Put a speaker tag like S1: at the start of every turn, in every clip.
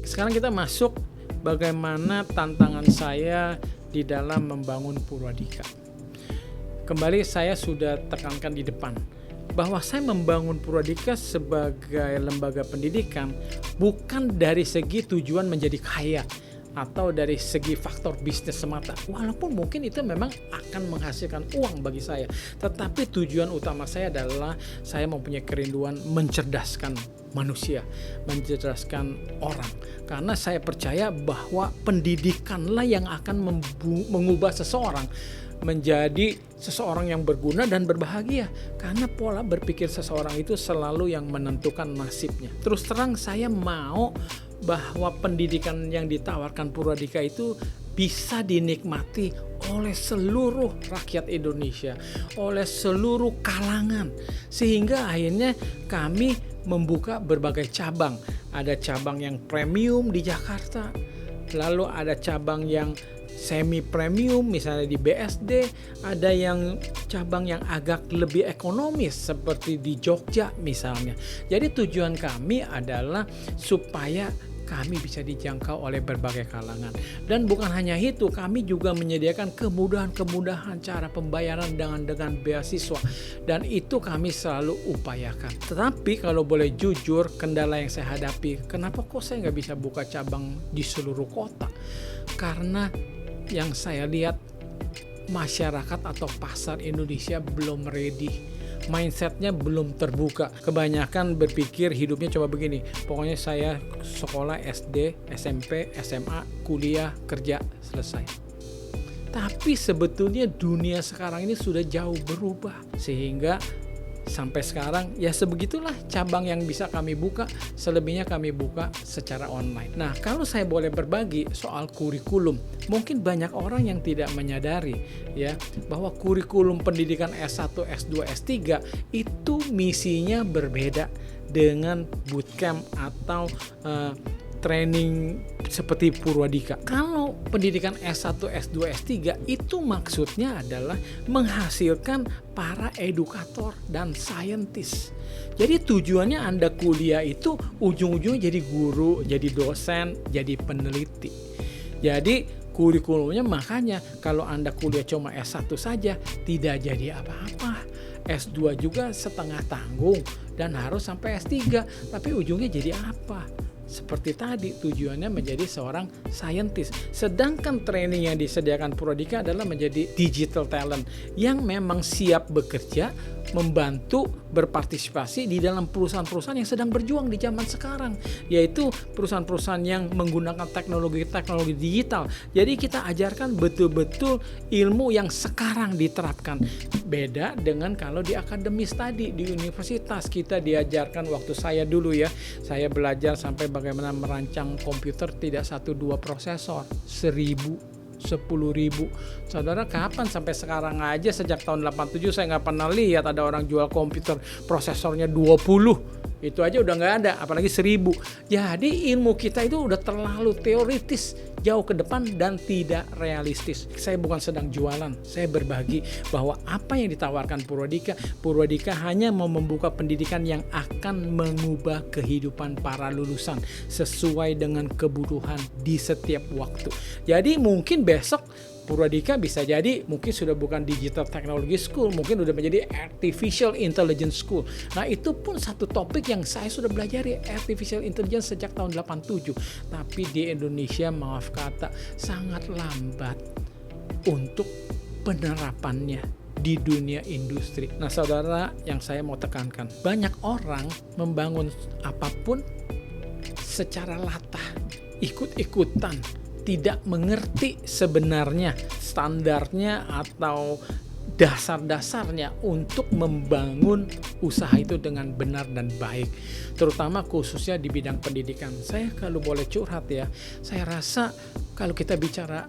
S1: Sekarang kita masuk bagaimana tantangan saya di dalam membangun Purwadika. Kembali saya sudah tekankan di depan bahwa saya membangun Purwadika sebagai lembaga pendidikan bukan dari segi tujuan menjadi kaya atau dari segi faktor bisnis semata. Walaupun mungkin itu memang akan menghasilkan uang bagi saya, tetapi tujuan utama saya adalah saya mempunyai kerinduan mencerdaskan manusia, mencerdaskan orang. Karena saya percaya bahwa pendidikanlah yang akan mengubah seseorang menjadi seseorang yang berguna dan berbahagia. Karena pola berpikir seseorang itu selalu yang menentukan nasibnya. Terus terang saya mau bahwa pendidikan yang ditawarkan Purwadika itu bisa dinikmati oleh seluruh rakyat Indonesia, oleh seluruh kalangan. Sehingga akhirnya kami membuka berbagai cabang. Ada cabang yang premium di Jakarta, lalu ada cabang yang semi premium misalnya di BSD, ada yang cabang yang agak lebih ekonomis seperti di Jogja misalnya. Jadi tujuan kami adalah supaya kami bisa dijangkau oleh berbagai kalangan. Dan bukan hanya itu, kami juga menyediakan kemudahan-kemudahan cara pembayaran dengan beasiswa. Dan itu kami selalu upayakan. Tetapi kalau boleh jujur, kendala yang saya hadapi, kenapa kok saya nggak bisa buka cabang di seluruh kota? Karena yang saya lihat masyarakat atau pasar Indonesia belum ready. Mindsetnya belum terbuka. Kebanyakan berpikir hidupnya coba begini, pokoknya saya sekolah SD, SMP, SMA, kuliah, kerja, selesai. Tapi sebetulnya dunia sekarang ini sudah jauh berubah. Sehingga sampai sekarang ya sebegitulah cabang yang bisa kami buka, selebihnya kami buka secara online. Nah, kalau saya boleh berbagi soal kurikulum, mungkin banyak orang yang tidak menyadari ya bahwa kurikulum pendidikan S1, S2, S3 itu misinya berbeda dengan bootcamp atau training seperti Purwadika. Kalau pendidikan S1, S2, S3 itu maksudnya adalah menghasilkan para edukator dan saintis. Jadi tujuannya Anda kuliah itu ujung-ujungnya jadi guru, jadi dosen, jadi peneliti. Jadi kurikulumnya makanya kalau Anda kuliah cuma S1 saja tidak jadi apa-apa. S2 juga setengah tanggung dan harus sampai S3, tapi ujungnya jadi apa? Seperti tadi tujuannya menjadi seorang saintis. Sedangkan training yang disediakan Purwadika adalah menjadi digital talent yang memang siap bekerja, membantu berpartisipasi di dalam perusahaan-perusahaan yang sedang berjuang di zaman sekarang, yaitu perusahaan-perusahaan yang menggunakan teknologi digital. Jadi kita ajarkan betul-betul ilmu yang sekarang diterapkan. Beda dengan kalau di akademis tadi di universitas kita diajarkan waktu saya dulu ya, saya belajar sampai bagaimana merancang komputer tidak 1-2 prosesor, 1000, 10.000. Saudara, kapan sampai sekarang aja sejak tahun 87 saya nggak pernah lihat ada orang jual komputer prosesornya 20. Itu aja udah nggak ada, apalagi 1000. Jadi ilmu kita itu udah terlalu teoritis, jauh ke depan dan tidak realistis. Saya bukan sedang jualan, saya berbagi bahwa apa yang ditawarkan Purwadika hanya mau membuka pendidikan yang akan mengubah kehidupan para lulusan sesuai dengan kebutuhan di setiap waktu. Jadi mungkin besok Purwadika bisa jadi mungkin sudah bukan digital technology school, mungkin sudah menjadi artificial intelligence school. Nah, itu pun satu topik yang saya sudah belajar ya, artificial intelligence sejak tahun 87. Tapi di Indonesia maaf kata sangat lambat untuk penerapannya di dunia industri. Nah, saudara, yang saya mau tekankan, banyak orang membangun apapun secara latah, ikut-ikutan, tidak mengerti sebenarnya standarnya atau dasar-dasarnya untuk membangun usaha itu dengan benar dan baik, terutama khususnya di bidang pendidikan. Saya kalau boleh curhat ya, saya rasa kalau kita bicara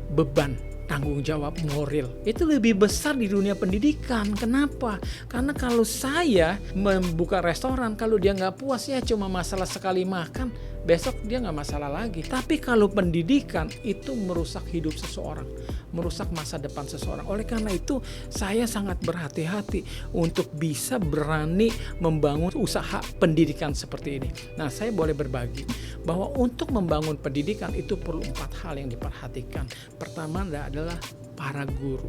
S1: beban tanggung jawab moral itu lebih besar di dunia pendidikan. Kenapa? Karena kalau saya membuka restoran, kalau dia nggak puas ya cuma masalah sekali makan, besok dia nggak masalah lagi. Tapi kalau pendidikan itu merusak hidup seseorang, merusak masa depan seseorang. Oleh karena itu saya sangat berhati-hati untuk bisa berani membangun usaha pendidikan seperti ini. Nah, saya boleh berbagi bahwa untuk membangun pendidikan itu perlu 4 hal yang diperhatikan. Pertama adalah para guru.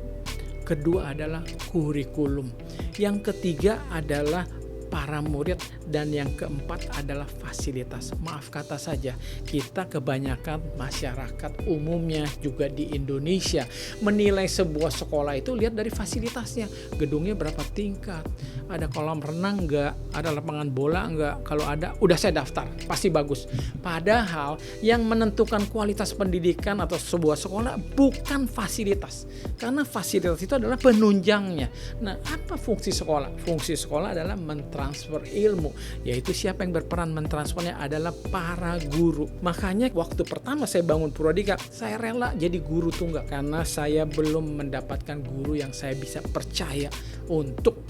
S1: Kedua adalah kurikulum. Yang ketiga adalah para murid, dan yang keempat adalah fasilitas. Maaf kata saja, kita kebanyakan masyarakat umumnya juga di Indonesia menilai sebuah sekolah itu lihat dari fasilitasnya. Gedungnya berapa tingkat, ada kolam renang enggak, ada lapangan bola enggak, kalau ada udah saya daftar, pasti bagus. Padahal yang menentukan kualitas pendidikan atau sebuah sekolah bukan fasilitas, karena fasilitas itu adalah penunjangnya. Nah, apa fungsi sekolah? Fungsi sekolah adalah transfer ilmu, yaitu siapa yang berperan mentransfernya adalah para guru. Makanya waktu pertama saya bangun Purwadika, saya rela jadi guru tunggal karena saya belum mendapatkan guru yang saya bisa percaya untuk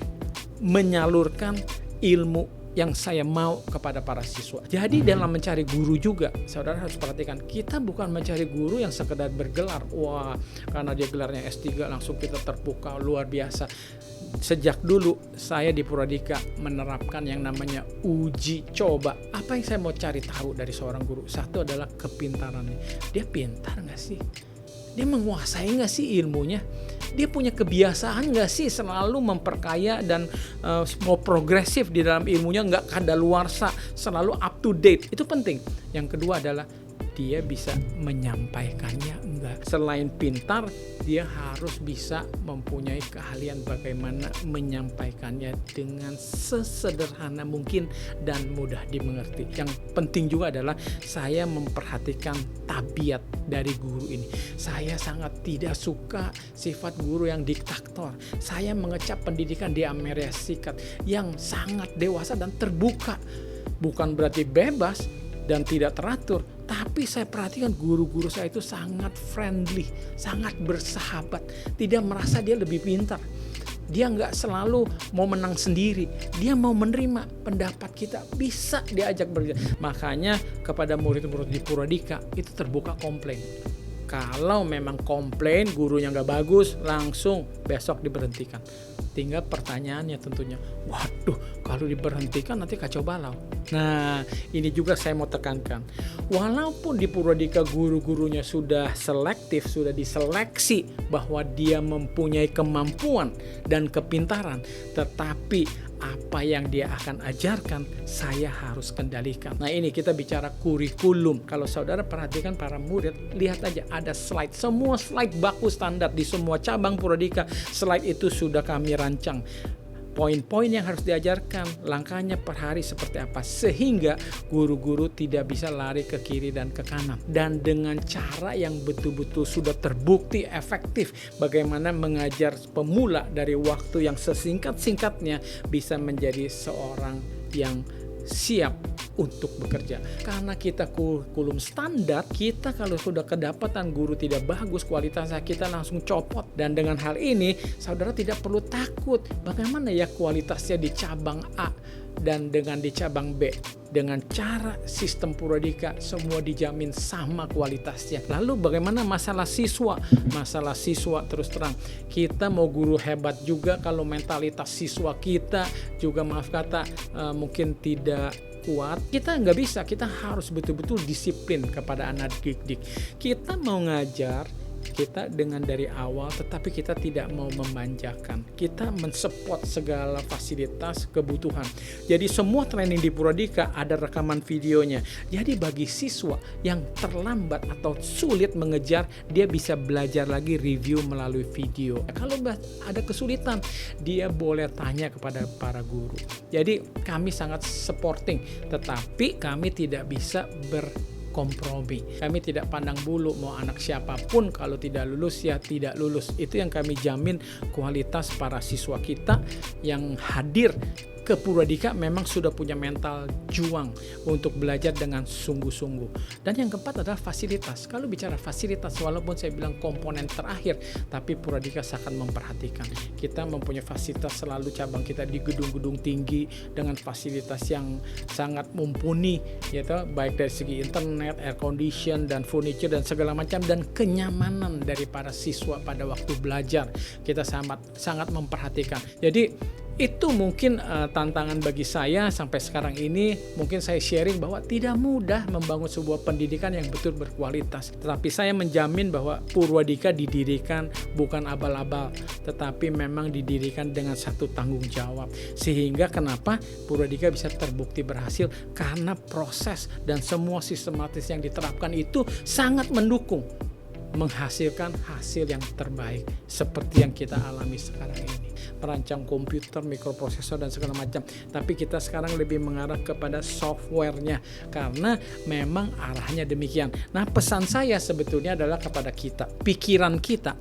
S1: menyalurkan ilmu yang saya mau kepada para siswa. Jadi dalam mencari guru juga, saudara harus perhatikan, kita bukan mencari guru yang sekedar bergelar. Wah, karena dia gelarnya S3 langsung kita terpukau, luar biasa. Sejak dulu saya di Purwadika menerapkan yang namanya uji coba. Apa yang saya mau cari tahu dari seorang guru? Satu adalah kepintarannya. Dia pintar gak sih? Dia menguasai gak sih ilmunya? Dia punya kebiasaan gak sih selalu memperkaya dan mau progresif di dalam ilmunya, gak kadaluarsa, selalu up to date. Itu penting. Yang kedua adalah dia bisa menyampaikannya enggak. Selain pintar, dia harus bisa mempunyai keahlian bagaimana menyampaikannya dengan sesederhana mungkin dan mudah dimengerti. Yang penting juga adalah saya memperhatikan tabiat dari guru ini. Saya sangat tidak suka sifat guru yang diktator. Saya mengecap pendidikan di Amerika Serikat yang sangat dewasa dan terbuka. Bukan berarti bebas dan tidak teratur, tapi saya perhatikan guru-guru saya itu sangat friendly, sangat bersahabat, tidak merasa dia lebih pintar. Dia nggak selalu mau menang sendiri, dia mau menerima pendapat kita, bisa diajak berjalan. Makanya kepada murid-murid di Purwadika itu terbuka komplain. Kalau memang komplain gurunya nggak bagus, langsung besok diberhentikan. Tinggal pertanyaannya tentunya, waduh, kalau diberhentikan nanti kacau balau. Nah, ini juga saya mau tekankan. Walaupun di Purwadika guru-gurunya sudah selektif, sudah diseleksi bahwa dia mempunyai kemampuan dan kepintaran, tetapi apa yang dia akan ajarkan saya harus kendalikan. Nah, ini kita bicara kurikulum. Kalau saudara perhatikan para murid, lihat aja ada slide. Semua slide baku standar di semua cabang Purwadika. Slide itu sudah kami rancang. Poin-poin yang harus diajarkan, langkahnya per hari seperti apa, sehingga guru-guru tidak bisa lari ke kiri dan ke kanan. Dan dengan cara yang betul-betul sudah terbukti efektif, bagaimana mengajar pemula dari waktu yang sesingkat-singkatnya bisa menjadi seorang yang siap untuk bekerja. Karena kita kurikulum standar, kita kalau sudah kedapatan guru tidak bagus kualitasnya, kita langsung copot. Dan dengan hal ini saudara tidak perlu takut bagaimana ya kualitasnya di cabang A dan dengan di cabang B. Dengan cara sistem Purwadika semua dijamin sama kualitasnya. Lalu bagaimana masalah siswa? Masalah siswa terus terang, kita mau guru hebat juga kalau mentalitas siswa kita juga maaf kata mungkin tidak kuat, kita nggak bisa. Kita harus betul-betul disiplin kepada anak didik. Kita mau ngajar kita dengan dari awal, tetapi kita tidak mau memanjakan. Kita mensupport segala fasilitas kebutuhan. Jadi semua training di Purwadika ada rekaman videonya. Jadi bagi siswa yang terlambat atau sulit mengejar, dia bisa belajar lagi review melalui video. Kalau ada kesulitan, dia boleh tanya kepada para guru. Jadi kami sangat supporting, tetapi kami tidak bisa kompromi. Kami tidak pandang bulu mau anak siapapun, kalau tidak lulus ya tidak lulus. Itu yang kami jamin, kualitas para siswa kita yang hadir ke Purwadika memang sudah punya mental juang untuk belajar dengan sungguh-sungguh. Dan yang keempat adalah fasilitas. Kalau bicara fasilitas, walaupun saya bilang komponen terakhir, tapi Purwadika sangat memperhatikan. Kita mempunyai fasilitas, selalu cabang kita di gedung-gedung tinggi dengan fasilitas yang sangat mumpuni, gitu, baik dari segi internet, air condition, dan furniture dan segala macam, dan kenyamanan dari para siswa pada waktu belajar. Kita sangat memperhatikan. Jadi itu mungkin tantangan bagi saya sampai sekarang ini. Mungkin saya sharing bahwa tidak mudah membangun sebuah pendidikan yang betul berkualitas. Tetapi saya menjamin bahwa Purwadika didirikan bukan abal-abal, tetapi memang didirikan dengan satu tanggung jawab. Sehingga kenapa Purwadika bisa terbukti berhasil, karena proses dan semua sistematis yang diterapkan itu sangat mendukung menghasilkan hasil yang terbaik seperti yang kita alami sekarang ini. Merancang komputer, mikroprosesor dan segala macam. Tapi kita sekarang lebih mengarah kepada softwarenya karena memang arahnya demikian. Nah, pesan saya sebetulnya adalah kepada kita. Pikiran kita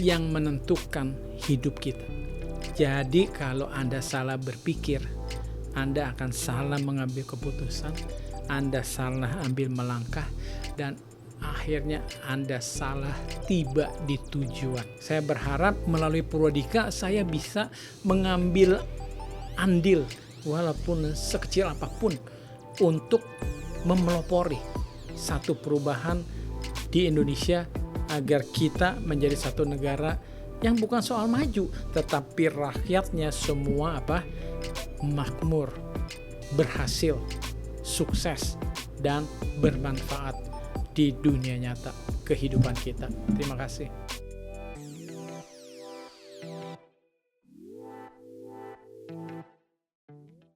S1: yang menentukan hidup kita. Jadi kalau Anda salah berpikir, Anda akan salah mengambil keputusan, Anda salah ambil melangkah, dan akhirnya Anda salah tiba di tujuan. Saya berharap melalui Purwadika saya bisa mengambil andil walaupun sekecil apapun untuk memelopori satu perubahan di Indonesia agar kita menjadi satu negara yang bukan soal maju, tetapi rakyatnya semua makmur, berhasil, sukses, dan bermanfaat di dunia nyata kehidupan kita. Terima kasih.